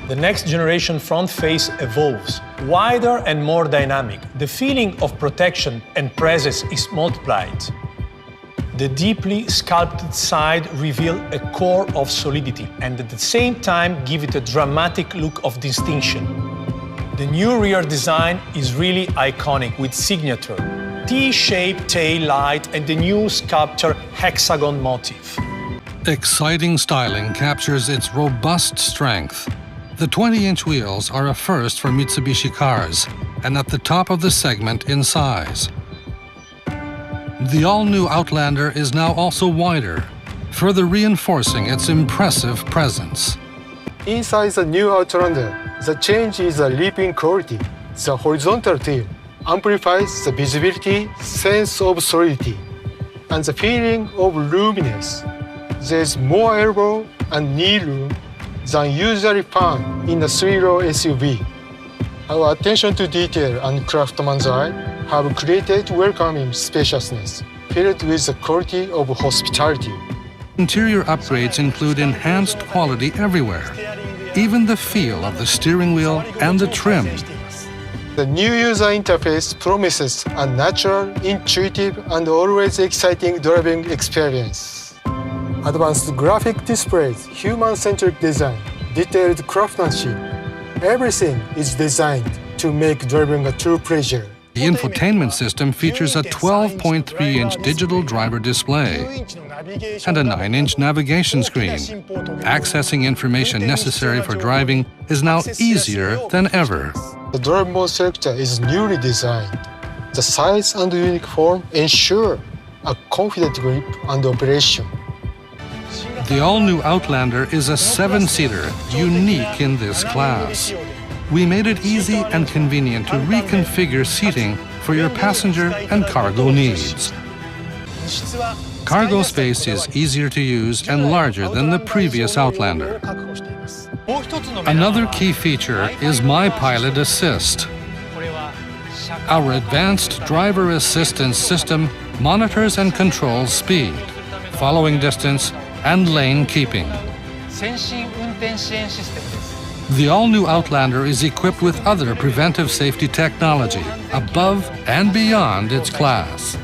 The next generation front face evolves, wider and more dynamic. The feeling of protection and presence is multiplied. The deeply sculpted side reveals a core of solidity and at the same time give it a dramatic look of distinction. The new rear design is really iconic with signature, T-shaped tail light and the new sculpture hexagon motif. Exciting styling captures its robust strength. The 20-inch wheels are a first for Mitsubishi cars and at the top of the segment in size. The all-new Outlander is now also wider, further reinforcing its impressive presence. Inside the new Outlander, the change is a leap in quality. The horizontal tail amplifies the visibility, sense of solidity, and the feeling of roominess. There's more elbow and knee room than usually found in a three-row SUV. Our attention to detail and craftsman's eye have created welcoming spaciousness, filled with the quality of hospitality. Interior upgrades include enhanced quality everywhere, even the feel of the steering wheel and the trim. The new user interface promises a natural, intuitive, and always exciting driving experience. Advanced graphic displays, human-centric design, detailed craftsmanship. Everything is designed to make driving a true pleasure. The infotainment system features a 12.3-inch digital driver display and a 9-inch navigation screen. Accessing information necessary for driving is now easier than ever. The drive mode selector is newly designed. The size and unique form ensure a confident grip and operation. The all-new Outlander is a 7-seater, unique in this class. We made it easy and convenient to reconfigure seating for your passenger and cargo needs. Cargo space is easier to use and larger than the previous Outlander. Another key feature is My Pilot Assist. Our advanced driver assistance system monitors and controls speed, following distance, and lane keeping. The all-new Outlander is equipped with other preventive safety technology above and beyond its class.